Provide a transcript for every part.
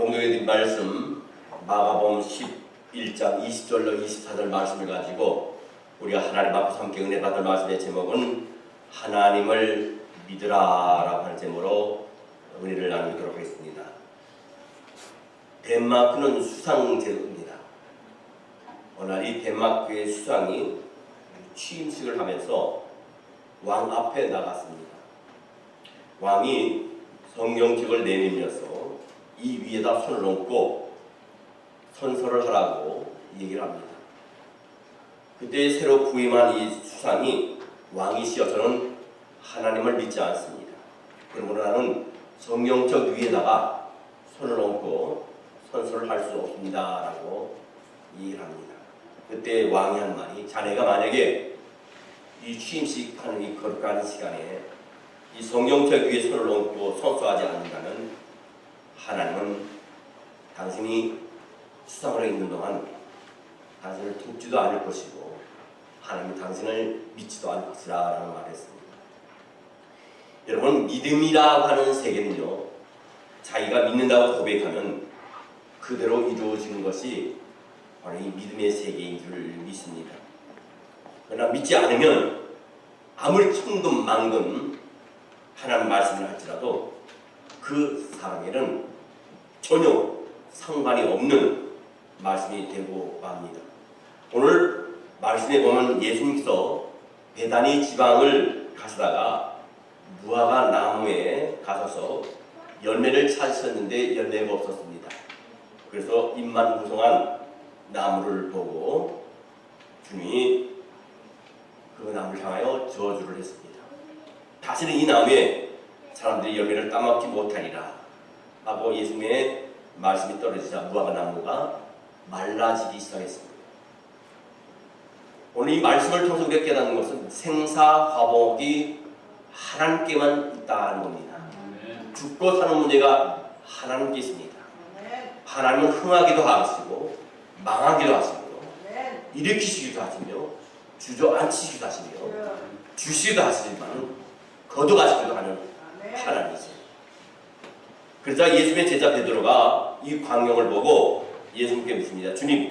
공동해드린 말씀 마가복음 11장 20절로 24절 말씀을 가지고 우리가 하나님 앞에서 함께 은혜 받을 말씀의 제목은 하나님을 믿으라라고 하는 제목으로 은혜를 나누도록 하겠습니다. 덴마크는 수상제도입니다. 어느 날 이 덴마크의 수상이 취임식을 하면서 왕 앞에 나갔습니다. 왕이 성경책을 내밀면서 이 위에다 손을 얹고 선서를 하라고 얘기를 합니다. 그때 새로 부임한 이 수상이 왕이시여서는 하나님을 믿지 않습니다. 그러므로 나는 성경책 위에다가 손을 얹고 선서를 할 수 없습니다 라고 얘기를 합니다. 그때 왕이 한 말이, 자네가 만약에 이 취임식 하는 이 거룩한 시간에 이 성경책 위에 손을 얹고 선서하지 않는다면 하나님은 당신이 수상을 있는 동안 당신을 돕지도 않을 것이고 하나님은 당신을 믿지도 않을 것이라 라는 말을 했습니다. 여러분, 믿음이라고 하는 세계는요, 자기가 믿는다고 고백하면 그대로 이루어지는 것이 바로 이 믿음의 세계인 줄 믿습니다. 그러나 믿지 않으면 아무리 천근만근 하나님 말씀을 할지라도 그 사람에게는 전혀 상관이 없는 말씀이 되고 맙니다. 오늘 말씀에 보면 예수님께서 베다니 지방을 가시다가 무화과 나무에 가셔서 열매를 찾으셨는데 열매가 없었습니다. 그래서 잎만 무성한 나무를 보고 주님이 그 나무를 향하여 저주를 했습니다. 다시는 이 나무에 사람들이 열매를 따먹지 못하리라 하고 예수님의 말씀이 떨어지자 무화과 나무가 말라지기 시작했습니다. 오늘 이 말씀을 통해서 우리가 깨닫는 것은 생사화복이 하나님께만 있다는 겁니다. 죽고 사는 문제가 하나님께 있습니다. 하나님은 흥하기도 하시고 망하기도 하시고 일으키시기도 하시며 주저앉히시기도 하시며 주시기도 하시지만 거둬가시기도 하는 하나님이세요. 그러자 예수님의 제자 베드로가 이 광경을 보고 예수님께 묻습니다. 주님,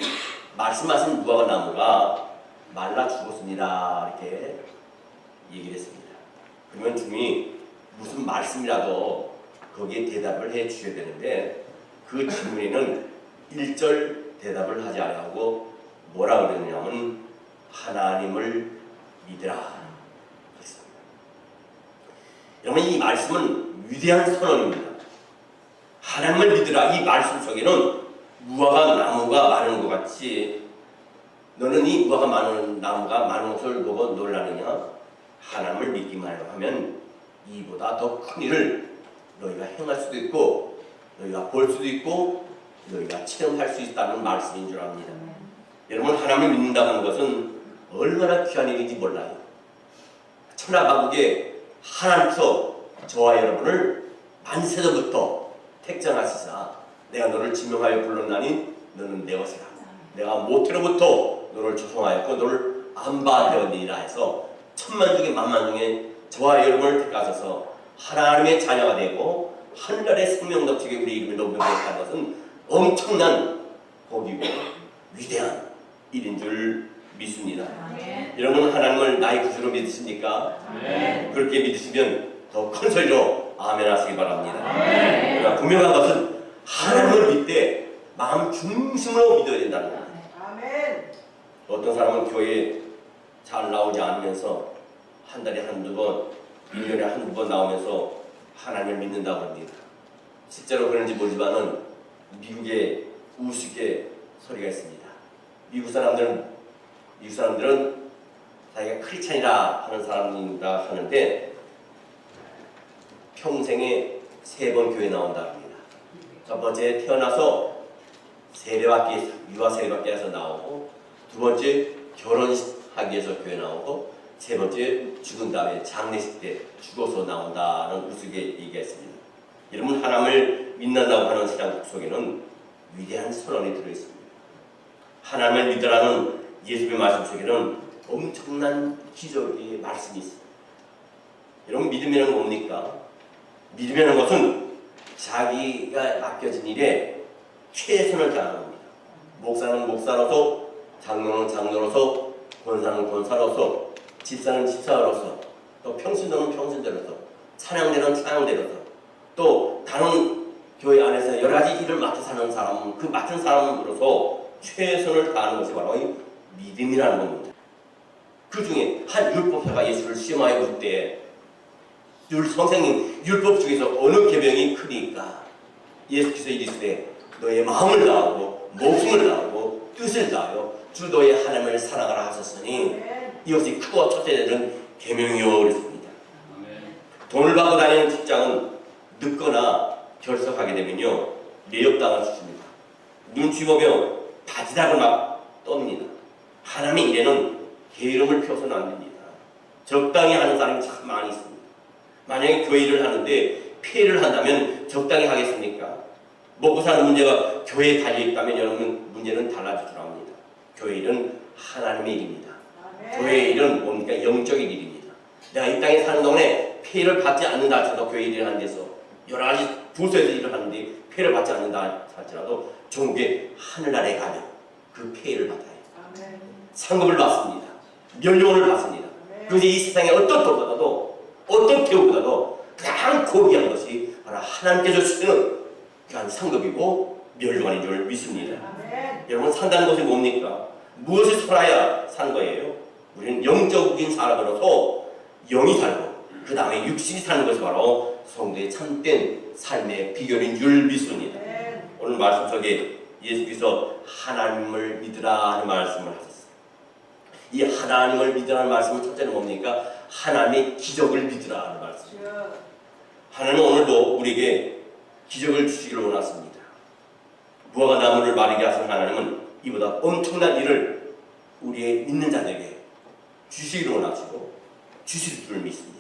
말씀하신 무화과 나무가 말라 죽었습니다. 이렇게 얘기를 했습니다. 그러면 주님이 무슨 말씀이라도 거기에 대답을 해 주셔야 되는데 그 질문에는 1절 대답을 하지 않고 뭐라 그러냐면 하나님을 믿으라. 여러분, 이 말씀은 위대한 선언입니다. 하나님을 믿으라. 이 말씀 속에는 무화과 나무가 많은 것 같이 너는 이 무화과 많은 나무가 많은 것을 보고 놀라느냐? 하나님을 믿기만 하면 이보다 더 큰 일을 너희가 행할 수도 있고 너희가 볼 수도 있고 너희가 체험할 수 있다는 말씀인 줄 압니다. 여러분, 하나님을 믿는다는 것은 얼마나 귀한 일인지 몰라요. 천하만국에 하나님께서 저와 여러분을 만세전부터 택정하시사 내가 너를 지명하여 불렀나니 너는 내 것이라. 내가 모태로부터 너를 조성하였고 너를 안바되었느니라 해서 천만 중에 만만 중에 저와 여러분을 택하셔서 하나님의 자녀가 되고 하늘나라의 생명 넘치게 우리 이름을 높여드렸다는 것은 엄청난 복이고 위대한 일인 줄 믿습니다. 여러분, 하나님을 나의 구주로 믿으십니까? 그렇게 믿으시면 더 큰 소리로 아멘 하시기 바랍니다. 그러나 분명한 것은 하나님을 믿되 마음 중심으로 믿어야 된다는 겁니다. 어떤 사람은 교회에 잘 나오지 않으면서 한 달에 한두 번, 1년에 한두 번 나오면서 하나님을 믿는다고 합니다. 실제로 그런지 모르지만은 미국에 우습게 소리가 있습니다. 미국 사람들은 자기가 크리스찬이라 하는 사람이다 하는데 평생에 3번 교회 나온다 합니다. 첫 번째 태어나서 세례받기, 유아 세례받기 해서 나오고, 두 번째 결혼하기 위해서 교회 나오고, 세 번째 죽은 다음에 장례식 때 죽어서 나온다는 우스개 얘기했습니다. 여러분, 하나님을 믿는다고 하는 신앙 속에는 위대한 선언이 들어있습니다. 하나님을 믿으라는 예수의 말씀 속에는 엄청난 기적의 말씀이 있습니다. 여러분, 믿음이란 뭡니까? 믿음이라는 것은 자기가 맡겨진 일에 최선을 다하는 겁니다. 목사는 목사로서, 장로는 장로로서, 권사는 권사로서, 집사는 집사로서, 또 평신도는 평신대로서, 찬양대는 찬양대로서, 또 다른 교회 안에서 여러 가지 일을 맡아 사는 사람은 그 맡은 사람으로서 최선을 다하는 것이 바로 이 믿음이라는 겁니다. 그 중에 한 율법사가 예수를 시험하여 묻되 선생님, 율법 중에서 어느 계명이 크니까? 예수께서 이르시되 너의 마음을 다하고 목숨을 다하고 뜻을 다하여 주 너의 하나님을 사랑하라 하셨으니 이것이 크고 첫째는 계명이요 그랬습니다. 돈을 받고 다니는 직장은 늦거나 결석하게 되면요 매역당할 수 있습니다. 눈치 보며 바지락을 막 떱니다. 하나님의 일에는 게으름을 펴서는 안 됩니다. 적당히 하는 사람이 참 많이 있습니다. 만약에 교회 일을 하는데 폐를 한다면 적당히 하겠습니까? 먹고 사는 문제가 교회에 달려있다면 여러분 문제는 달라질 줄 압니다. 교회 일은 하나님의 일입니다. 교회 일은 뭡니까? 영적인 일입니다. 내가 이 땅에 사는 동안에 폐를 받지 않는다 할지라도 교회 일을 하는 데서 여러 가지 부서에서 일을 하는데 폐를 받지 않는다 할지라도 전국에 하늘나라에 가면 그 폐를 받아요. 상급을 받습니다. 멸류관을 받습니다. 그래서 이 세상에 어떤 돈보다도 어떤 배우보다도 가장 고귀한 것이 바로 하나님께 주시는 그런 상급이고 멸류관인 줄 믿습니다. 여러분 산다는 것이 뭡니까? 무엇을 살아야 사는 거예요? 우리는 영적인 사람으로서 영이 살고 그 다음에 육신이 사는 것이 바로 성도의 참된 삶의 비결인 줄 믿습니다. 오늘 말씀 속에 예수께서 하나님을 믿으라 하는 말씀을 하셨어요. 이 하나님을 믿으라는 말씀은 첫째는 뭡니까? 하나님의 기적을 믿으라 하는 말씀입니다. 하나님은 오늘도 우리에게 기적을 주시기를 원하십니다. 무화과 나무를 마르게 하신 하나님은 이보다 엄청난 일을 우리의 믿는 자들에게 주시기를 원하시고 주실 줄 믿습니다.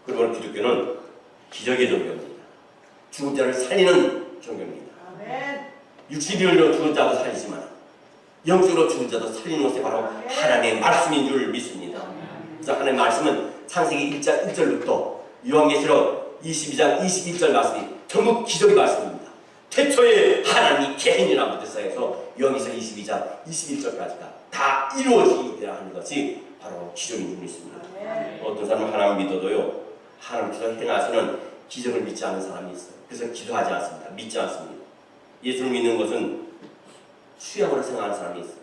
그리고 기독교는 기적의 종교입니다. 죽은 자를 살리는 종교입니다. 육신이 흘려 죽은 자도 살리지만 영적으로 죽은 자도 살리는 것이 바로 하나님의 말씀인 줄 믿습니다. 그래서 하나님의 말씀은 창세기 1장 1절부터 요한계시록 22장 21절 말씀이 전부 기적의 말씀입니다. 태초에 하나님이 계시니라부터 시작해서 요한계시록 22장 21절까지가 다 이루어지게 하는 것이 바로 기적인 줄 믿습니다. 어떤 사람은 하나님을 믿어도요 하나님께서 행하시는 기적을 믿지 않는 사람이 있어요. 그래서 기도하지 않습니다. 믿지 않습니다. 예수를 믿는 것은 수양으로 생각하는 사람이 있어요.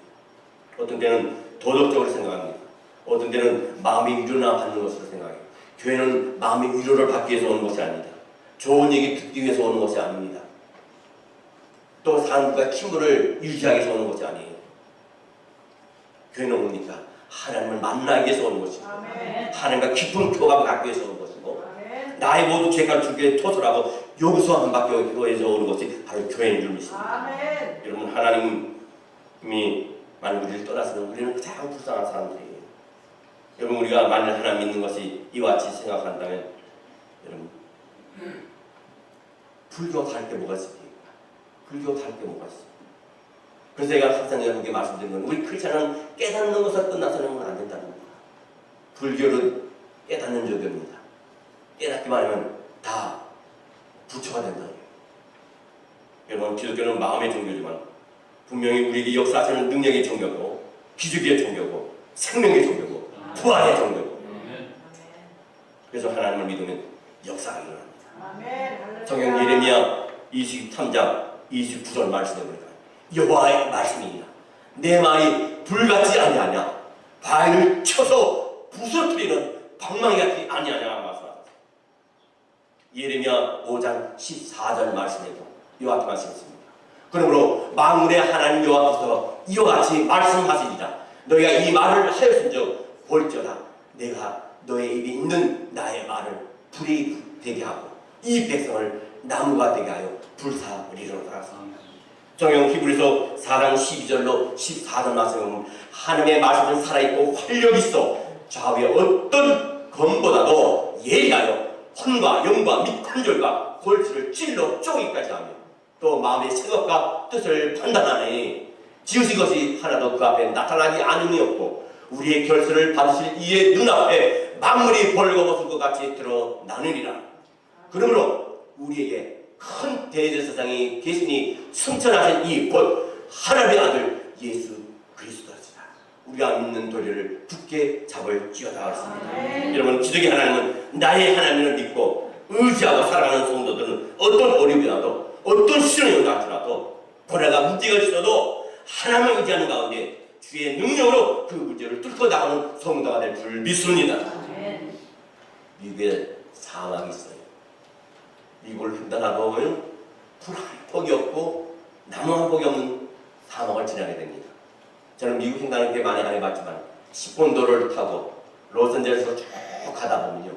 어떤 때는 도덕적으로 생각합니다. 어떤 때는 마음의 위로나 받는 것으로 생각해요. 교회는 마음의 위로를 받기 위해서 오는 것이 아닙니다. 좋은 얘기 듣기 위해서 오는 것이 아닙니다. 또 사람과 친구를 유지하기 위해서 오는 것이 아니에요. 교회는 뭡니까? 하나님을 만나기 위해서 오는 것이고 하나님과 깊은 교감을 갖기 위해서 오는 것이고 나의 모든 죄가를 주께 토설하고 용서함을 받기 위해서 오는 것이 바로 교회인 줄 믿습니다. 여러분 하나님이 만일 우리를 떠나서는 우리는 가장 불쌍한 사람들이에요. 여러분 우리가 만일 하나님 믿는 것이 이와 같이 생각한다면 여러분 불교가 다를 게 뭐가 있습니까? 불교가 다를 게 뭐가 있습니까? 그래서 제가 항상 여러분께 말씀드리는 건 우리 크리스찬은 깨닫는 것을 끝나서는 안 된다는 겁니다. 불교는 깨닫는 종교입니다. 깨닫기만 하면 다 부처가 된다는 거예요. 여러분 기독교는 마음의 종교지만 분명히 우리에게 역사하시는 능력의 종교고 기적의 종교고 생명의 종교고 부활의 종교고 그래서 하나님을 믿으면 역사가 일어납니다. 성경 예레미야 23장 29절 말씀에 보니까 여호와의 말씀이니라 내 말이 불같지 아니하냐 바위를 쳐서 부서뜨리는 방망이 같지 아니하냐 말씀하셨습니다. 예레미야 5장 14절 말씀에도 이와 같은 말씀이 있습니다. 그러므로 만군의 하나님 여호와께서 이와 같이 말씀하시리라 너희가 이 말을 하였은즉 볼지어다 내가 너의 입에 있는 나의 말을 불이 되게 하고 이 백성을 나무가 되게 하여 불사르리로다. 성경 히브리서 4장 12절로 14절 말씀에 보면 하나님의 말씀은 살아있고 활력이 있어 좌우의 어떤 검보다도 예리하여 혼과 영과 및 관절과 골수를 찔러 쪼개기까지 하며 또 마음의 생각과 뜻을 판단하니 지으신 것이 하나도 그 앞에 나타나지 않음이 없고 우리의 결실을 받으실 이의 눈앞에 만물이 벌거벗은 것 같이 드러나느니라. 그러므로 우리에게 큰 대제사장이 계시니 승천하신 이 곧 하나님의 아들 예수 그리스도시다. 우리가 믿는 도리를 굳게 잡을 지어다겠습니다. 여러분, 기적의 하나님은 나의 하나님을 믿고 의지하고 살아가는 성도들은 어떤 어려움이 나도 어떤 시련이 닥치더라도 고난과 문제가 있어도 하나님을 의지하는 가운데 주의 능력으로 그 문제를 뚫고 나가는 성도가 될 줄 믿습니다. 미국에 사막이 있어요. 미국을 횡단하고 불 한 폭이 없고 나무 한 폭이 없는 사막을 지나게 됩니다. 저는 미국 횡단을 꽤 많이 안 해봤지만 10번도로를 타고 로스앤젤레스로 쭉 가다 보면요,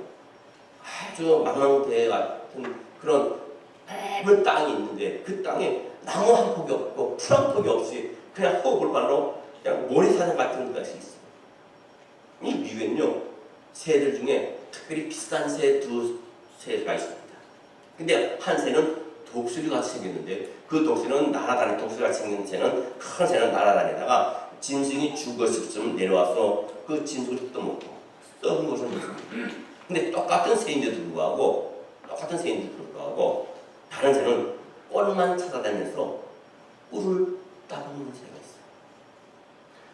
아주 망망대 같은 그런 넓은 땅이 있는데 그 땅에 나무 한 폭이 없고 풀 한 폭이 없이 그냥 호불반으로 그냥 모래사장 같은 것이 있어요. 이 미국에는요, 새들 중에 특별히 비싼 새 두 새가 있습니다. 근데 한 새는 독수리 같이 생겼는데 그 독수리는 날아다니는, 독수리 같이 생긴 새는, 큰 새는 날아다니다가 짐승이 죽었을 내려와서 그 짐승을 뜯어먹고 썩은 것을 먹습니다. 근데 똑같은 새인데도 불구하고 다른 새는 꼴만 찾아다니면서 꿀을 따먹는 새가 있어요.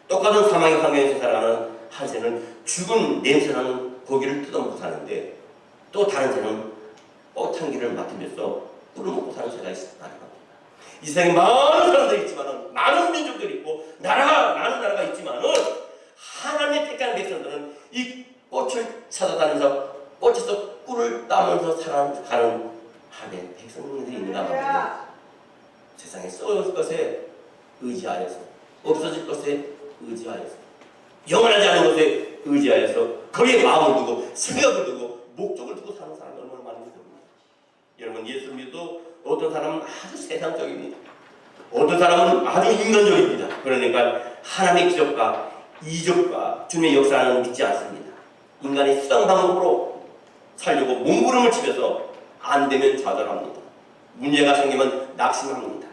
똑같은 사막의 환경에서 살아가는 한 새는 죽은 냄새나는 고기를 뜯어먹고 사는데 또 다른 새는 꽃향기를 맡으면서 꿀을 먹고 사는 새가 있습니다. 이 세상에 많은 사람들이 있지만은, 많은 민족들이 있고 많은 나라가 있지만은, 하나님의 택한 백성들은 이 꽃을 찾아다니면서 꽃에서 꿀을 따면서 살아가는 하나님의 백성들이 있는가 말입니다. 세상에 썩을 것에 의지하여서, 없어질 것에 의지하여서, 영원하지 않은 것에 의지하여서 거기에 마음을 두고 생각을 두고 목적을 두고 사는 사람이 얼마나 많은지 모릅니다. 여러분, 예수 믿어도 어떤 사람은 아주 세상적입니다. 어떤 사람은 아주 인간적입니다. 그러니까 하나님의 기적과 이적과 주님의 역사는 믿지 않습니다. 인간이 수단 방법으로 살려고 몸부림을 치면서 안 되면 좌절합니다. 문제가 생기면 낙심합니다.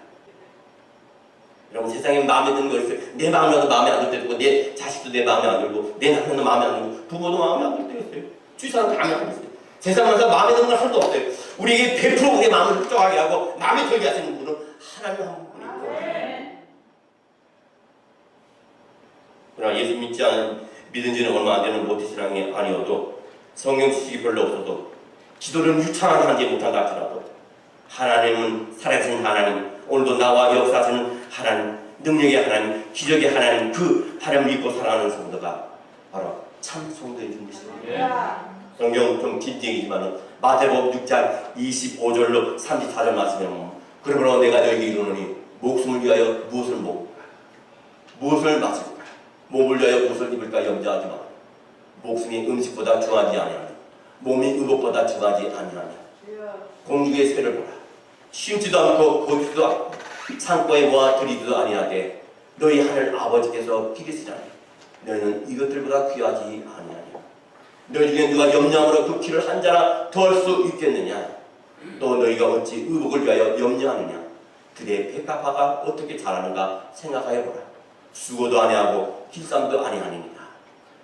여러분, 세상에 마음에 드는 거 있어요. 내 마음에도 마음에 안 들 때도 있고, 내 자식도 내 마음에 안 들고, 내 남편도 마음에 안 들고, 부모도 마음에 안 들 때가 있어요. 주위 사람도 마음에 안 들어요. 세상에서 마음에 드는 건 하나도 없어요. 우리에게 100% 우리의 마음을 흡족하게 하고 마음에 들게 하시는 분은 하나님 한 분입니다. 그러나 예수 믿은 지는 얼마 안 되는 모태신앙이 아니어도, 성경 지식이 별로 없어도, 기도를 유창하게 하지 못한다 할지라도, 하나님은 살아계신 하나님, 오늘도 나와 역사하시는 하나님, 능력의 하나님, 기적의 하나님, 그 하나님 믿고 살아가는 성도가 바로 참 성도인 줄 믿습니다. 성경 좀 긴 얘기지만은 마태복음 6장 25절로 34절 말씀에 보면, 그러므로 내가 너에게 이르노니 목숨을 위하여 무엇을 먹을까, 무엇을 마실까, 몸을 위하여 무엇을 입을까 염려하지 마. 목숨이 음식보다 중하지 아니하니 몸이 의복보다 중하지 아니하니 공중의 새를 보라. 심지도 않고 거두지도 않고 산고에 모아 들이지도 아니하되 너희 하늘 아버지께서 기르시라니 너희는 이것들보다 귀하지 아니하니 너희 중에 누가 염려함으로 그 키를 한 자나 더할 수 있겠느냐. 또 너희가 어찌 의복을 위하여 염려하느냐. 그대의 백합화가 어떻게 자라는가 생각하여 보라. 수고도 아니하고 길쌈도 아니하니라.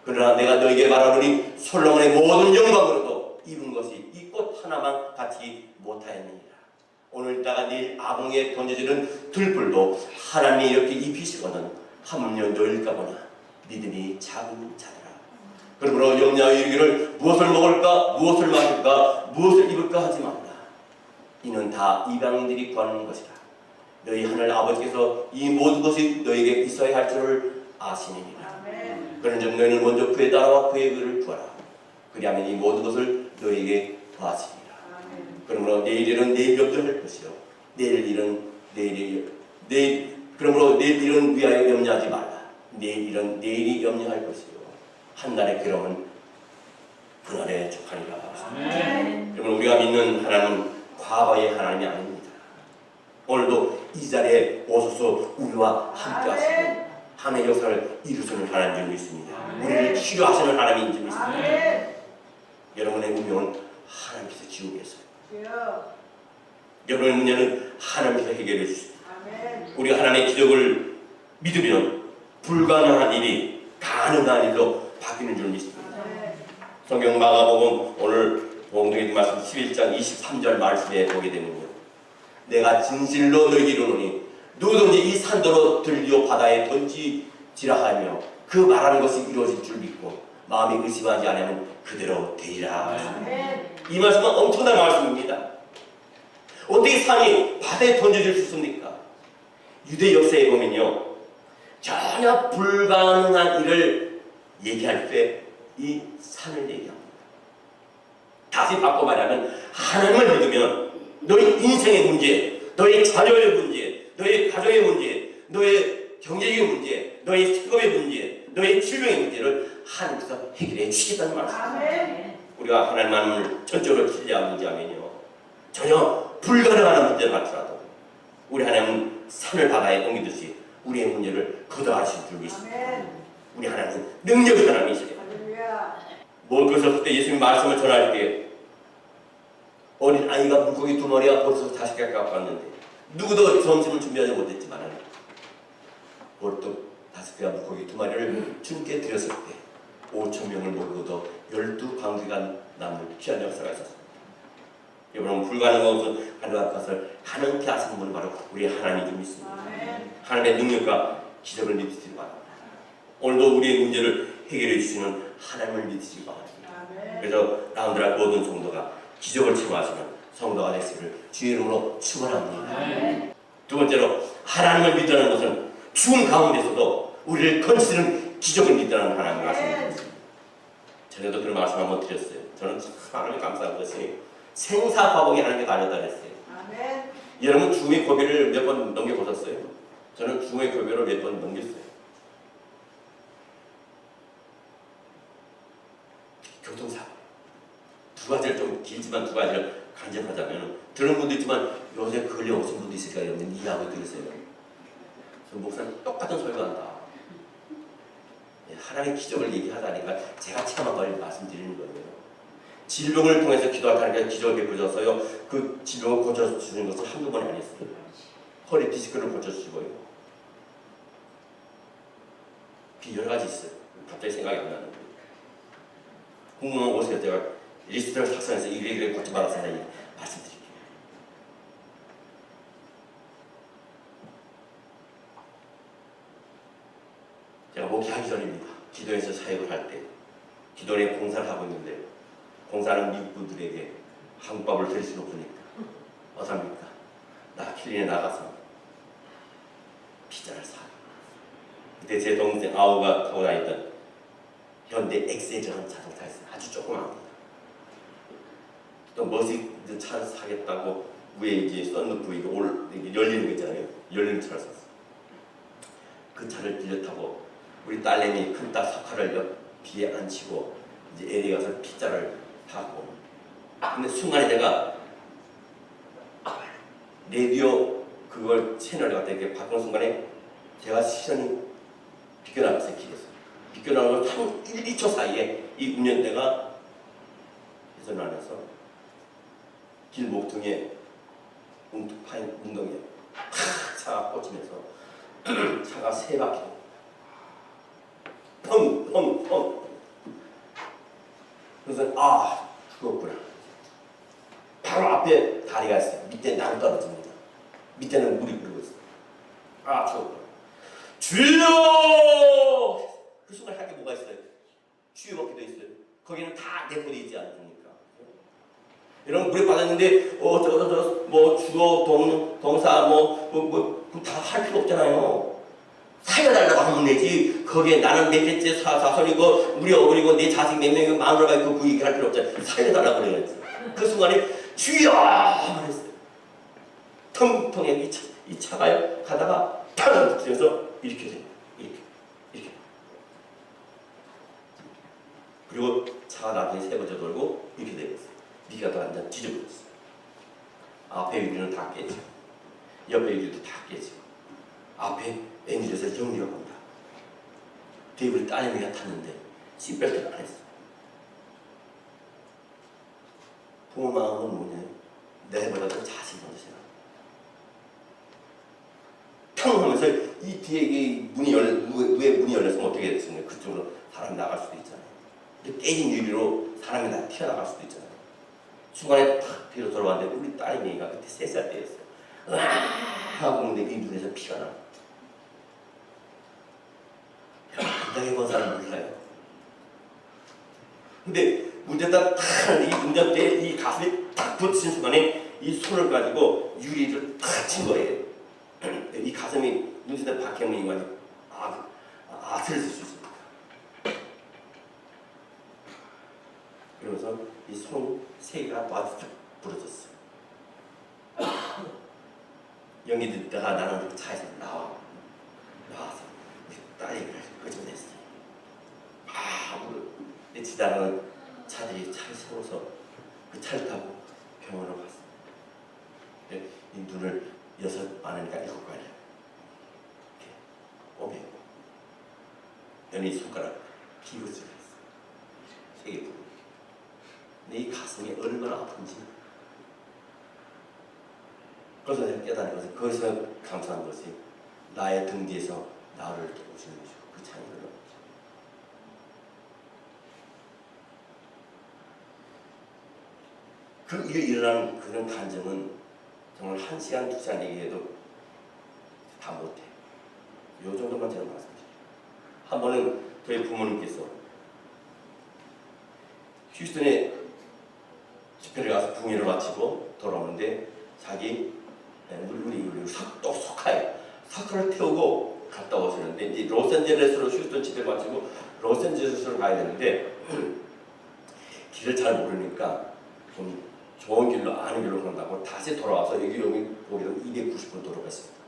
그러나 내가 너희에게 말하노니 솔로몬의 모든 영광으로도 입은 것이 이 꽃 하나만 같이 못하였느니라. 오늘따가 내일 아궁이에 던져지는 들불도 하나님이 이렇게 입히시거든 하물며 너희일까 보나 믿음이 작은 자들아. 그러므로 염려하여 이르기를 무엇을 먹을까, 무엇을 마실까, 무엇을 입을까 하지 말라. 이는 다 이방인들이 구하는 것이라. 너희 하늘 아버지께서 이 모든 것이 너희에게 있어야 할 줄을 아시느니라. 그런즉 너희는 먼저 그의 나라와 그의 의를 구하라. 그리하면 이 모든 것을 너희에게 더하시리라. 그러므로 내일 일은 내일 염려할 것이요 내일 일은 그러므로 내일 일은 위하여 염려하지 말라. 내일 일은 내일이 염려할 것이요 한 날의 괴로움은 그날에 족하리라. 여러분, 우리가 믿는 하나님은 과거의 하나님이 아닙니다. 오늘도 이 자리에 오셔서 우리와 함께 하시고 하나님의 역사를 이루시는 하나님인 줄 믿습니다. 우리를 치료하시는 하나님인 줄 믿습니다. 여러분의 운명은 하나님께서 지우고 계세요. 여러분의 문제는 하나님께서 해결해 주십니다. 우리가 하나님의 기적을 믿으면 불가능한 일이 가능한 일로 바뀌는 줄 믿습니다. 성경 마가복음 오늘 봉독의 말씀 11장 23절 말씀에 보게 되면요, 내가 진실로 너희에게 이르노니 누구든지 이 산도로 들려 바다에 던지지라 하며 그 말하는 것이 이루어질 줄 믿고 마음이 의심하지 않으면 그대로 되리라. 이 말씀은 엄청난 말씀입니다. 어떻게 산이 바다에 던져질 수 있습니까? 유대 역사에 보면요, 전혀 불가능한 일을 얘기할 때 이 산을 얘기합니다. 다시 바꿔 말하면 하나님을 믿으면 너의 인생의 문제, 너의 자녀의 문제, 너의 가정의 문제, 너의 경제적인 문제, 너의 직업의 문제, 너의 질병의 문제를 하나님께서 해결해 주시겠다는 말씀입니다. 우리가 하나님을 전적으로 신뢰하고 의지하면요, 전혀 불가능한 문제를 같더라도 우리 하나님은 산을 바다에 옮기듯이 우리의 문제를 거둬가실 줄 믿습니다. 우리 하나님은 능력의 하나님이시래요. 그래서 그때 예수님 말씀을 전할 때 어린 아이가 물고기 2마리가 벌써 5개가 갖고 왔는데 누구도 점심을 준비하지 못했지만 벌떡 5개가 물고기 2마리를 주님께 드렸을 때 5,000명을 먹고도 12방귀가 남는 귀한 역사가 있었습니다. 여러분, 불가능한 것은 하나님의 것을 가능케 하시는 분은 바로 우리 하나님이 좀 있습니다. 하나님의 능력과 기적을 믿으시기 바랍니다. 오늘도 우리의 문제를 해결해 주시는 하나님을 믿으시기 바랍니다. 그래서 라운드라 모든 성도가 기적을 체험하시는 성도가 되시기를 주의 이름으로 축원합니다. 두 번째로, 하나님을 믿으라는 것은 죽음 가운데서도 우리를 건지는 기적을 믿으라는 하나님 말씀입니다. 전에도 그런 말씀 한번 드렸어요. 저는 참 하나님께 감사한 것이 생사화복이 하나님께 다르다 그랬어요. 여러분, 죽음의 고비를 몇 번 넘겨보셨어요? 저는 죽음의 고비를 몇 번 넘겼어요. 교통사고. 두 가지를 좀 길지만 두 가지를 간접하자면, 들은 분도 있지만 요새 걸려오신 분도 있을까 여러분 이해하고 들으세요. 저 목사님 똑같은 설교한다. 하나님의 기적을 얘기하다니까 제가 체험한 걸 말씀드리는 거예요. 질병을 통해서 기도하다니까 기적을 베풀어서요, 그 질병을 고쳐주시는 것은 한두 번이 아니었어요. 허리 디스크를 고쳐주시고요. 여러 가지 있어요. 갑자기 생각이 안 나는 거예요. 궁금한 오세요. 제가 리스트를 작성해서 이래 고쳐받았습니다. 말씀드릴게요. 제가 목회하기 전입니다. 기도에서 사역을 할 때, 기도에 공사를 하고 있는데, 공사는 미국 분들에게 한국밥을 드릴 수는 없으니까 어떻습니까? 나 킬린에 나가서 피자를 사. 그때 제 동생 아우가 타고 다니던 현대 엑세저라는 자동차였어요. 아주 조그맣습니다. 또 머시드 차를 사겠다고 위에 이제 썬루프 이게 열리는 거 있잖아요. 열리는 차를 샀어요. 그 차를 빌려 타고 우리 딸내미 큰딸 석화를 옆 뒤에 앉히고 이제 LA 가서 피자를 하고, 근데 순간에 내가 라디오 그걸 채널을 갖다 이렇게 바꾸는 순간에 제가 시선이 비껴나갔어요. 길에서 비껴나가고 한 1, 2초 사이에 이 운전대가 회전 안에서 길 목퉁에 파인 웅덩이에 팍 차가 꽂히면서 차가 3바퀴 펑펑펑. 그래서 죽었구나. 바로 앞에 다리가 있어요. 밑에 나무 떨어집니다. 밑에는 물이 흐르고 있어요. 죽었구나. 주여! 그 순간 할 게 뭐가 있어요? 주유먹기도 있어요. 거기는 다 내포되어 있지 않습니까? 여러분, 물에 빠졌는데 뭐 주어 동사 다 할 필요 없잖아요. 살려달라고 하면 되지. 거기에 나는 몇 개째 사손이고 우리 어머니고 내 자식 몇 명이고 마누라가 있고 그 얘기를 할 필요 없잖아요. 살려달라고 그래야지. 그 순간에 주여! 말했어요. 텅텅해. 이 차가 가다가 팡! 붙여서 이렇게 돼요. 이렇게. 그리고 차가 나중에 3번째 돌고 이렇게 되겠어요. 미가 더 완전 뒤집어졌어요. 앞에 유리는 다 깨지고 옆에 유리도 다 깨지고 앞에 엔진에서 정리가 온다. 뒤에 우리 딸내미가 탔는데 시트벨트를 안 했어요. 부모 마음은 뭐냐면 내보다도 자신이 먼저 생각. 탕 하면서 이 뒤에 이 누에 문이 열렸으면 어떻게 됐습니까? 그쪽으로 사람이 나갈 수도 있잖아요. 깨진 유리로 사람이 튀어나갈 수도 있잖아요. 순간에 탁 뒤로 돌아왔는데 우리 딸내미가 그때 3살 때였어요. 하고 있는데 이 눈에서 피가 나. 굉장히 본 사람 몰라요. 근데 문제다 탁이 운전대에 이 가슴에 딱 붙인 순간에 이 손을 가지고 유리를 탁 친 거예요. 이 가슴이 문제다 박히면 인간이 아틀을 쓸 수 있습니다. 그러면서 이 손 세 개가 딱 부러졌어요. 연기 듣다가 나는 차에서 나와서 딸이 거짓냈어요. 근데 지나가는 차들이 차를 세워서 그 차를 타고 병원으로 갔어요. 이 눈을 6 많으니까 7가지 이렇게 꼬매고 연이 손가락 기부스를 했어요. 3개 부분. 근데 이 가슴이 얼마나 아픈지 그래서 내가 깨달은 것은 거기서 감사한 것이 나의 등 뒤에서 나를 도우시는 것이고 그 찬양을 넘었죠. 그 위에 일어나는 그런 감정은 정말 1시간, 2시간 얘기해도 다 못해. 요 정도만 제가 말씀드릴게요. 한 번은 저희 부모님께서 휴스턴에 집회를 가서 부흥회를 마치고 돌아오는데 자기 우리 또 석화를 태우고 갔다 오시는데 이제 로스앤젤레스로 휴스턴 집회 마치고 로스앤젤레스로 가야 되는데 길을 잘 모르니까 좀 좋은 길로 아는 길로 간다고 다시 돌아와서 거기로 290분 도로가 있습니다.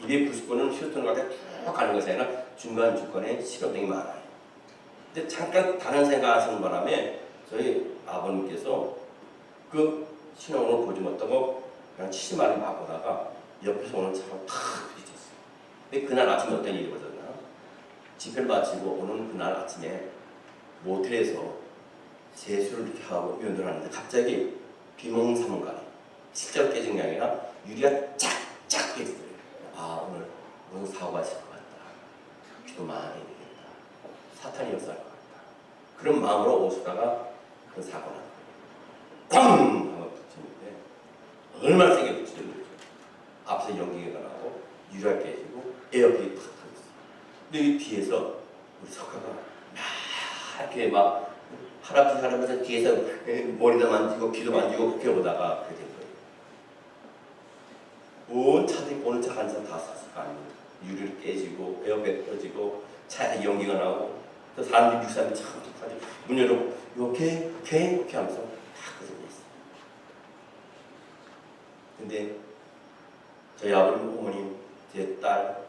290분은 휴스턴 갈 때 쭉 가는 것이 아니라 중간중간에 신호등이 많아요. 근데 잠깐 다른 생각하시는 바람에 저희 아버님께서 그 신호등을 보지 못하고 그냥 70마리 막 보다가 옆에서 오는 차가 탁 부딪혔어요. 근데 그날 아침에 어떤 일이 벌어졌나? 집회를 마치고 오는 그날 아침에 모텔에서 세수를 이렇게 하고 면도를 하는데 갑자기 비몽사몽간에 실제로 깨진 게 아니라 유리가 쫙쫙 깨지더래요. 오늘 무슨 사고가 있을 것 같다. 비도 많이 내린다. 사탄이 역사할 것 같다. 그런 마음으로 오시다가 그 사고가 났어요. 꽝! 하고 붙였는데 얼마나 세게 붙이는지 앞에서 연기가 나고 유리가 깨지고 에어백이 팍 터졌어요. 근데 이 뒤에서 우리 석화가 이렇게 막 할아버지 뒤에서 머리도 만지고 귀도 만지고 그렇게 오다가 그렇게 된 거예요. 온 차들이 오는 차 한 차 다 샀을 거 아닙니까? 유리를 깨지고 에어백 터지고 차에 연기가 나고 또 사람들이 육사람이 참 독하지. 문 열고 이렇게 하면서 다 끄집어냈어요. 근데 저희 아버님, 어머님, 제 딸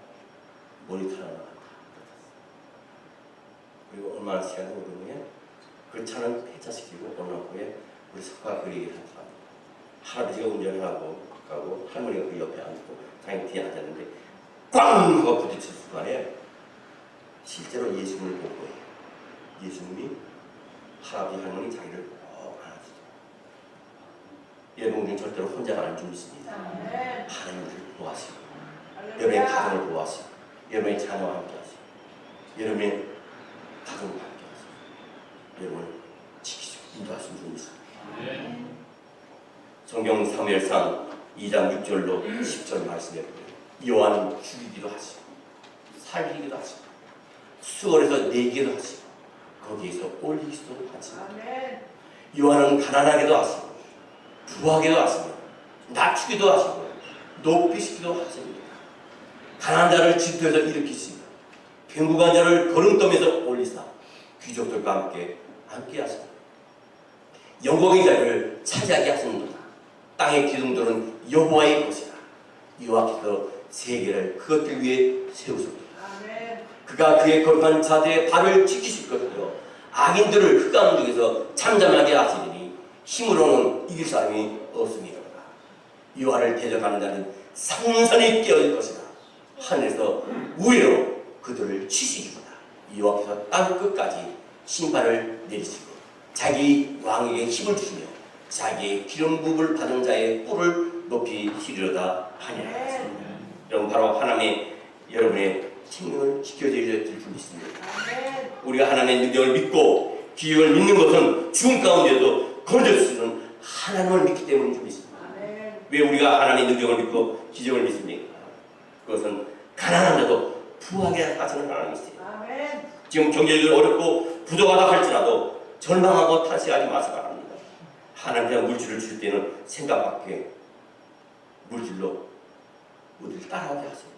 모니터를 하나 갖다 그리고 얼마나 시간이 오르면 그 차는 폐차시키고 어느 후에 우리 석화 그 얘기를 하더라고요. 할아버지가 운전을 하고 가고 할머니가 그 옆에 앉고 자기 뒤에 앉았는데 꽝! 하고 부딪힌 순간에 실제로 예수님을 보고 예수님이 할아버지 할머니 자기를 꼭 안아주죠. 여러분 절대로 혼자가 안 죽습니다. 하나님을 보호하시고 여러분의 가정을 보호하시고 여러분의 자녀와 함께 하시고 여러분의 가정과 함께 하시고 여러분을 지키시고 인도하시는 분이 있습니다. 성경 사무엘상 2장 6절로 10절 말씀에 보면 요한은 죽이기도 하시고 살리기도 하시고 수월에서 내기도 하시고 거기에서 올리기도 하시고 요한은 가난하게도 하시고 부하게도 하시고 낮추기도 하시고 높이시기도 하십니다. 강한 자를 질투해서 일으키시고 뱅구간 자를 거름떠면서 올리사 귀족들과 함께 하십니다. 영광의 자리를 차지하게 하십니다. 땅의 기둥들은 여호와의 것이라. 여호와께서 세계를 그것들 위해 세우십니다. 그가 그의 거룩한 자들의 발을 지키실 것이요 악인들을 흑암 중에서 잠잠하게 하시리니 힘으로는 이길 사람이 없습니다. 여호와를 대적하는 자는 상선히 깨어질 것이다. 하늘에서 우위로 그들을 치시리로다. 여호와께서 땅 끝까지 심판을 내리시고 자기 왕에게 힘을 주시며 자기의 기름 부음을 받은 자의 뿔을 높이시리로다 하니라 했습니다. 여러분 바로 하나님의 여러분의 생명을 지켜드릴 줄 믿습니다. 우리가 하나님의 능력을 믿고 기억을 믿는 것은 죽음 가운데도 건질 수 있는 하나님을 믿기 때문인 줄 믿습니다. 왜 우리가 하나님의 능력을 믿고 기적을 믿습니까? 그것은 가난한 자도 부하게 하시는 하나님이세요. 지금 경제적으로 어렵고 부족하다 할지라도 절망하고 탄식하지 마시기 바랍니다. 하나님께서 물질을 줄 때는 생각 밖에 물질로 우리를 따라오게 하세요.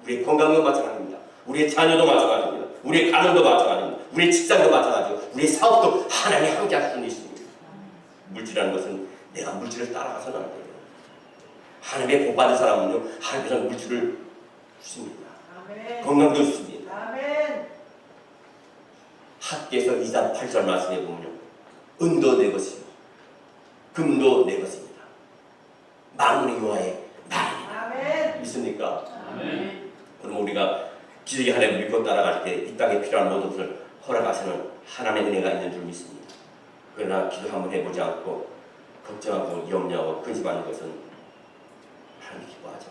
우리의 건강도 마찬가지입니다. 우리의 자녀도 마찬가지입니다. 우리의 가정도 마찬가지입니다. 우리의 직장도 마찬가지고 우리의 사업도 하나님이 함께 하시는 것입니다. 물질이라는 것은 내가 물질을 따라가서는 안 돼요. 하나님의 복 받은 사람은요, 하나님께서 물질을 주십니다. 아멘. 건강도 주십니다. 아멘. 학계에서 2장 8절 말씀에 보면요, 은도 내 것이요 금도 내 것입니다. 만물의 여호와의 말이다. 믿습니까? 아멘. 그럼 우리가 기적의 하나님을 믿고 따라갈 때 이 땅에 필요한 모든 것을 허락하시는 하나님의 은혜가 있는 줄 믿습니다. 그러나 기도 한번 해보지 않고 걱정하고 염려하고 근심하는 것은 하나님 기뻐하죠.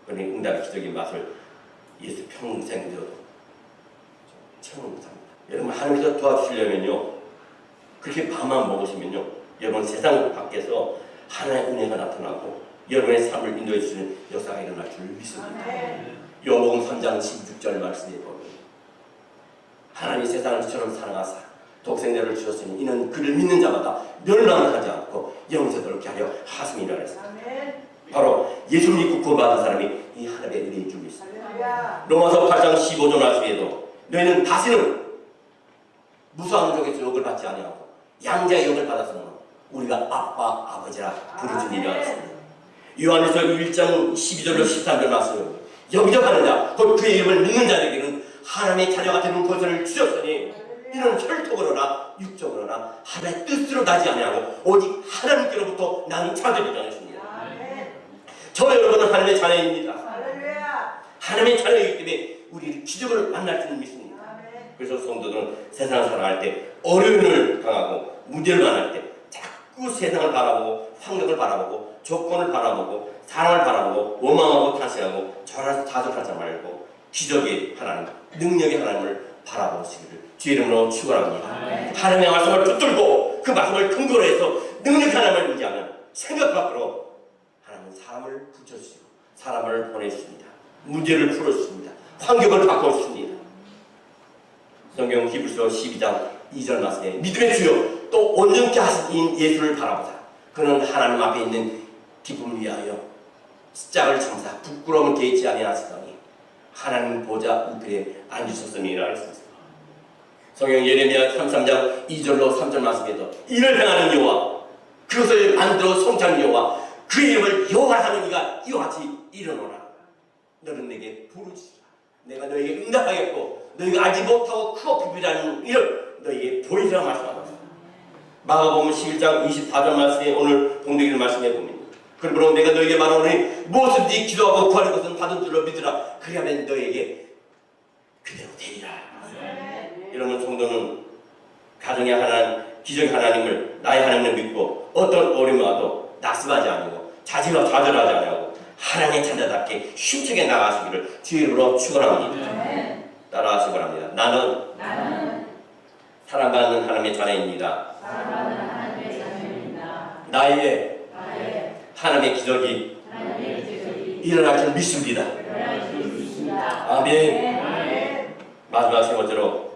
그러니 응답의 기적의 맛을 예수 평생 들어도 체험을 못합니다. 여러분 하나님께서 도와주시려면요, 그렇게 마음만 먹으시면요, 여러분 세상 밖에서 하나님의 은혜가 나타나고 여러분의 삶을 인도해 주시는 역사가 일어날 줄 믿습니다. 요한복음 3장 16절 말씀에 보면 하나님이 세상을 이처럼 사랑하사 독생자를 주셨으니 이는 그를 믿는 자마다 멸망을 하지 않고 영생을 얻게 하려 하심이라 했습니다. 바로 예수 믿고 구원받은 사람이 이 하나님의 은혜인 줄 믿습니다. 로마서 8장 15절 말씀에도 너희는 다시는 무수한 족에서 욕을 받지 아니하고 양자의 욕을 받았으므로 우리가 아빠 아버지라 부르짖으리라 했습니다. 요한일서 1장 12절로 13절 말씀 영접하는 자 곧 그의 이름을 믿는 자에게는 하나님의 자녀가 되는 권세를 주셨으니 이는 혈통으로나 육적으로나 하나님의 뜻으로 나지 아니하고 오직 하나님께로부터 난 자들이라는 것입니다. 저 여러분은 하나님의 자녀입니다. 하나님의 자녀이기 때문에 우리 기적을 만날 줄 믿습니다. 그래서 성도들은 세상을 살아갈 때 어려움을 당하고 문제를 만날 때 자꾸 세상을 바라보고 환경을 바라보고 조건을 바라보고 사람을 바라보고 원망하고 탄식하고 자족하지 말고 기적의 하나님, 능력의 하나님을 바라보시기를 주의 이름으로 축원합니다. 하나님의 말씀을 붙들고 그 말씀을 근거로 해서 능력 하나님을 의지하면 생각 밖으로 하나님은 사람을 붙여주시고 사람을 보내주십니다. 문제를 풀어주십니다. 환경을 바꿔주십니다. 성경 히브리서 12장 2절 말씀에 믿음의 주요 또 온전케 하신 예수를 바라보자. 그는 하나님 앞에 있는 기쁨을 위하여 십자가를 참사 부끄러움을 개의치 아니하시더니 하나님 보좌 우편에 앉으셨음이라 했습니다. 성경 예레미야 33장 2절로 3절 말씀에도 이를 행하는 여호와 그것을 만들어 성찬 여호와 그 이름을 여호와 하는 이가 이와 같이 일어나라. 너는 내게 부르짖으라. 내가 너에게 응답하겠고 너희가 알지 못하고 크고 비밀하는 일을 너희에게 보이리라 말씀하셨다. 마가복음 11장 24절 말씀에 오늘 봉독일 말씀해 보면 그러므로 내가 너에게 말하노니 무엇든지 기도하고 구하는 것은 받은 줄로 믿으라. 그리하면 너에게 그대로 되리라. 이러면 성도는 가정의 하나님, 기적의 하나님을 나의 하나님을 믿고 어떤 어려움이 와도 낙심하지 아니고 좌절하지 아니하고 하나님의 자녀답게 힘차게 나가시기를 주의 이름으로 축원합니다. 따라하시기 바랍니다. 나는 사랑받는 하나님의 자녀입니다. 나의 하나님의 기적이 일어날 줄 믿습니다. 아멘. 마지막 세 번째로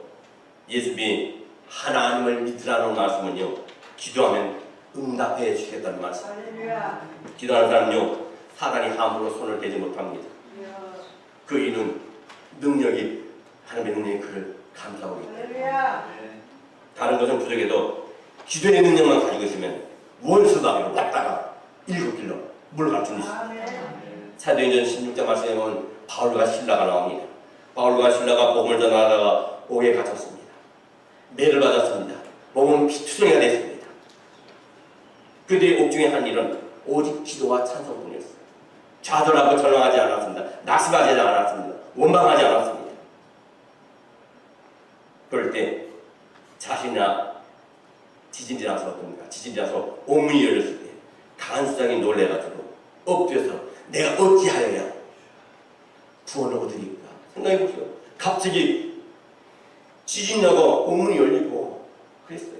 예수님이 하나님을 믿으라는 말씀은요, 기도하면 응답해 주시겠다는 말씀. 기도하는 사람은요, 사단이 함부로 손을 대지 못합니다. 그 이유는 능력이 하나님의 능력이 그를 감싸고 있다. 다른 것은 부족해도 기도의 능력만 가지고 있으면 원수다리로 왔다가 7길로 물어갈 있습니다. 사도행전 16장 말씀에 보면 바울과 실라가 나옵니다. 바울과 실라가 복음을 전하다가 옥에 갇혔습니다. 매를 맞았습니다. 몸은 피투성이가 됐습니다. 그들의 옥중에 한 일은 오직 기도와 찬송뿐이었습니다. 좌절하고 절망하지 않았습니다. 낙심하지 않았습니다. 원망하지 않았습니다. 그럴 때 자신이나 지진이 나서 어떻습니까? 지진이 나서 옥문이 열렸을 때 강한 수장이 놀래가지고 엎드려서 내가 어찌하여야 구원을 얻으리까 생각해보세요. 갑자기 지진이 나고 옥문이 열리고 그랬어요.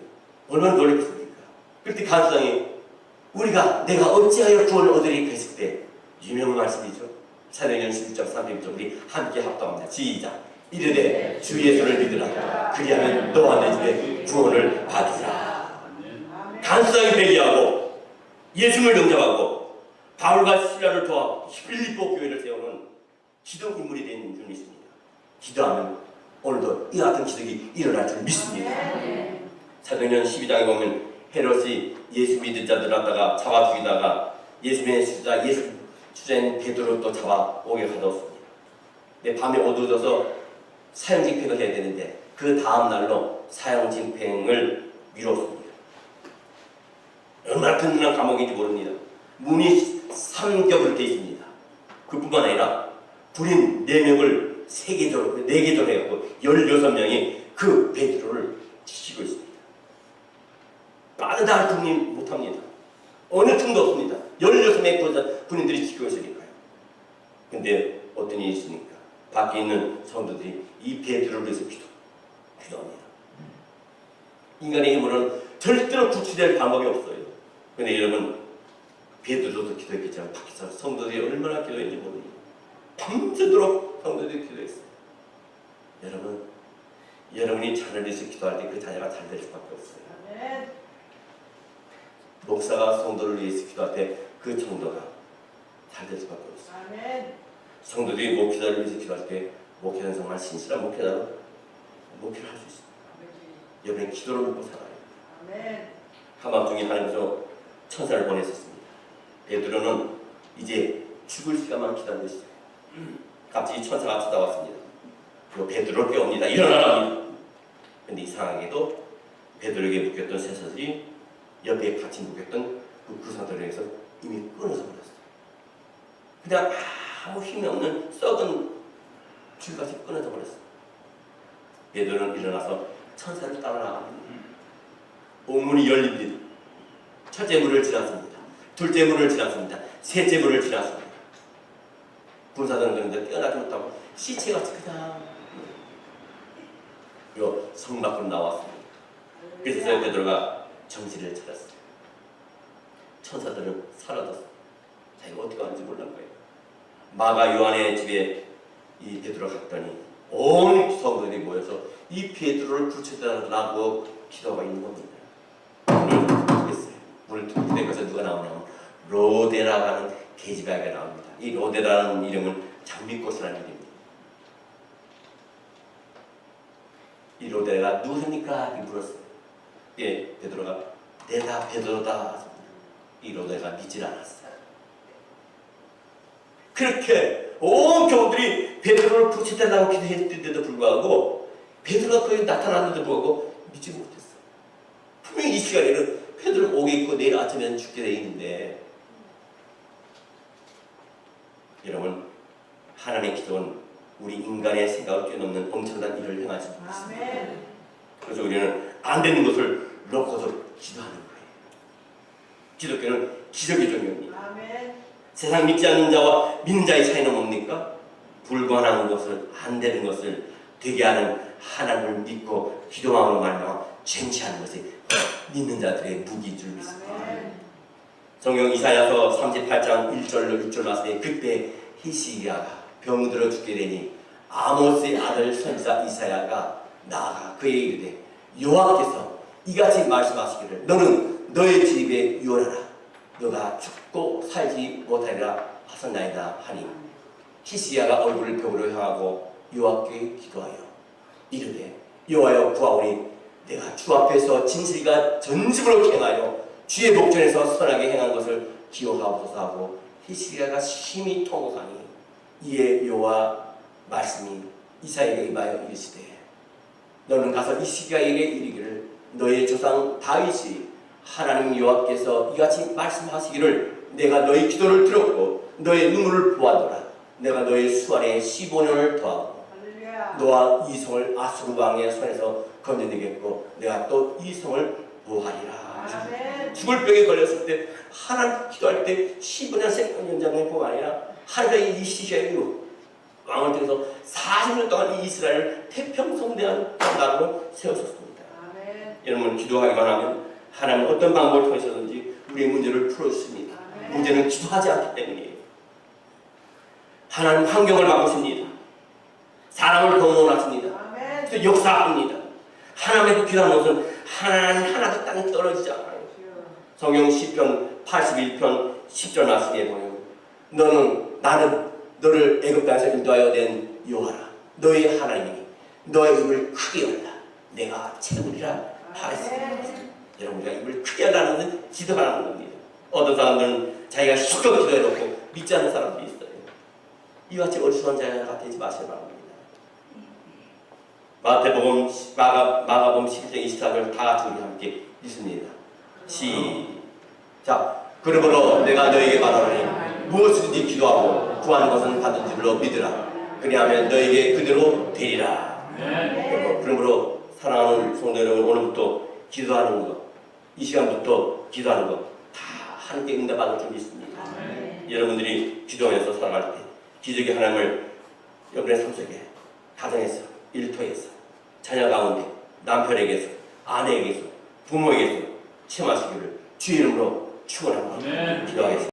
얼마나 놀랬겠습니까? 그때 강한 수장이 내가 어찌하여 구원을 얻으리까 했을 때 유명한 말씀이죠. 사도행전 11장 3절 우리 함께 합독합니다. 시작. 이르되 주 예수를 믿으라. 그리하면 너와 내 집에 구원을 받으리라. 간수하게 배기하고 예수를 영접하고 바울과 실라를 도와 빌립보 교회를 세우는 기도 인물이 된 분이 있습니다. 기도하면 오늘도 이 같은 기적이 일어날 줄 믿습니다. 사도행전 12장에 보면 헤롯이 예수 믿은 자들 갖다가 잡아 죽이다가 예수의 주자인 베드로 또 잡아 오게 가뒀습니다. 근데 밤에 어두워져서 사형집행을 해야 되는데 그 다음 날로 사형집행을 미뤘습니다. 얼마나 든든한 감옥인지 모릅니다. 문이 3겹으로 되어 있습니다. 그뿐만 아니라 군인 4명을 4개조로 해갖고 16명이 그 베드로를 지키고 있습니다. 빠르다 할 군이 못합니다. 어느 틈도 없습니다. 16명의 군인들이 지키고 있으니까요. 근데 어떤 일이 있습니까? 밖에 있는 성도들이 이 베드로를 위해서 기도합니다. 인간의 힘으로는 절대로 구출될 방법이 없어요. 근데 여러분, 베드로도 기도했겠지만 밖에서 성도들이 얼마나 기도했는지 모릅니다. 밤새도록 성도들이 기도했어요. 여러분이 자녀를 위해서 기도할 때 그 자녀가 잘 될 수밖에 없어요. 목사가 성도를 위해서 기도할 때 그 성도가 잘 될 수밖에 없어요. 성도들이 목회자를 위해서 기도할 때 목회자는 정말 신실한 목회자로 목회를 할 수 있습니다. 여러분이 기도를 먹고 살아요. 한밤중에 하나님께서 천사를 보냈었습니다. 베드로는 이제 죽을 시간만 기다리고 있어요. 갑자기 천사가 찾아왔습니다. 그리고 베드로를 깨웁니다. 일어나라! 근데 이상하게도 베드로에게 묶였던 쇠사슬이 옆에 같이 묶였던 그 구사들에게서 이미 끊어져 버렸어요. 그냥 아무 힘이 없는 썩은 줄같이 끊어져 버렸어요. 베드로는 일어나서 천사를 따라 나갑니다. 옥문이 열립니다. 첫째 문을 지났습니다. 둘째 문을 지났습니다. 셋째 문을 지났습니다. 군사들은 그런데 뛰어나지 못하고 시체같이 그냥 성 밖으로 나왔습니다. 그래서 베드로가 정신을 차렸어요. 천사들은 사라졌어요. 자기가 어떻게 하는지 몰란 거예요. 마가 요한의 집에 이 베드로가 갔더니 온 성도들이 모여서 이 베드로를 구출해달라고 기도가 있는 겁니다. 문을 뚫게 된 것에 누가 나오냐면 로데라고 하는 계집아이가 나옵니다. 이 로데라는 이름은 장미꽃이라는 이름입니다. 이 로데라가 누구십니까? 이렇게 물었어요. 예, 베드로가 내가 베드로다. 이 로데라가 믿질 않았어요. 그렇게 온 교우들이 베드로를 구출해달라고 기도했는데도 불구하고 베드로가 거기 나타났는데도 불구하고 믿지 못했어요. 분명히 이 시간에는 베드로가 오겠고 내일 아침에는 죽게 돼 있는데, 여러분, 하나님의 기도는 우리 인간의 생각을 뛰어넘는 엄청난 일을 행하지 못했습니다. 그래서 우리는 안 되는 것을 놓고서 기도하는 거예요. 기독교는 기적의 종교입니다. 세상 믿지 않는 자와 믿는 자의 차이는 뭡니까? 불가능한 것을, 안 되는 것을 되게 하는 하나님을 믿고 기도함으로 말미암아 쟁취하는 것이 믿는 자들의 무기인 줄 믿습니다. 성경 이사야서 38장 1절로 6절 말씀에 그때 히스기야가 병들어 죽게 되니 아모스의 아들 선지자 이사야가 나아가 그에게 이르되 여호와께서 이같이 말씀하시기를 너는 너의 집에 유언하라. 너가 죽고 살지 못하리라 하셨나이다 하니 히스기야가 얼굴을 벽으로 향하고 여호와께 기도하여 이르되 여호와여 구하오니 내가 주 앞에서 진실과 전심으로 행하여 주의 목전에서 선하게 행한 것을 기억하옵소서 하고 히스기야가 심히 통곡하니 이에 여호와 말씀이 이사야에게 임하여 이르시되 너는 가서 히스기야에게 이르기를 너의 조상 다윗이 하나님 여호와께서 이같이 말씀하시기를 내가 너의 기도를 들었고 너의 눈물을 보았노라. 내가 너의 수완에 15년을 더하고 너와 이 성을 아수르 왕의 손에서 건져내겠고 내가 또 이 성을 보호하리라. 죽을 병에 걸렸을 때 하나님 기도할 때 15년 생명 연장의 보호가 아니라 하나님의 이 시기의 왕을 통해서 40년 동안 이 이스라엘을 태평성대한 나라로 세웠었습니다. 여러분 기도하기만 하면 하나님은 어떤 방법을 통해서든지 우리의 문제를 풀어주십니다. 문제는 기도하지 않기 때문이에요. 하나님 환경을 바꾸십니다. 사람을 더 넣어놨습니다. 그래서 역사합니다. 하나님의 기도하는 것은 하나님 하나도 땅에 떨어지지 않아요. 성경 시편 81편 10절 말씀에 보면 나는 너를 애굽 땅에서 인도하여 낸 여호와라. 너의 하나님이 너의 입을 크게 열라. 내가 채우리라 하였습니다. 여러분, 우리가 입을 크게 열라는 것은 기도하는 겁니다. 어떤 사람들은 자기가 실컷 기도해놓고 믿지 않는 사람들이 있어요. 이와 같이 어리석은 자가 되지 마시기 바랍니다. 마태복음 마가복음 11장 24절 다 같이 우리 함께 읽습니다. 시작. 그러므로 내가 너에게 말하노니 무엇이든지 기도하고 구하는 것은 받은 줄로 믿으라. 그리하면 너에게 그대로 되리라. 그러므로 사랑하는 성도 여러분, 오늘부터 기도하는 것, 이 시간부터 기도하는 것 다 함께 응답받을 줄 믿습니다. 여러분들이 기도하면서 살아갈 때 기적의 하나님을 여러분의 삶 속에, 가정에서, 일터에서, 자녀 가운데, 남편에게서, 아내에게서, 부모에게서 체험하시기를 주의 이름으로 축원합니다. 기도하겠습니다.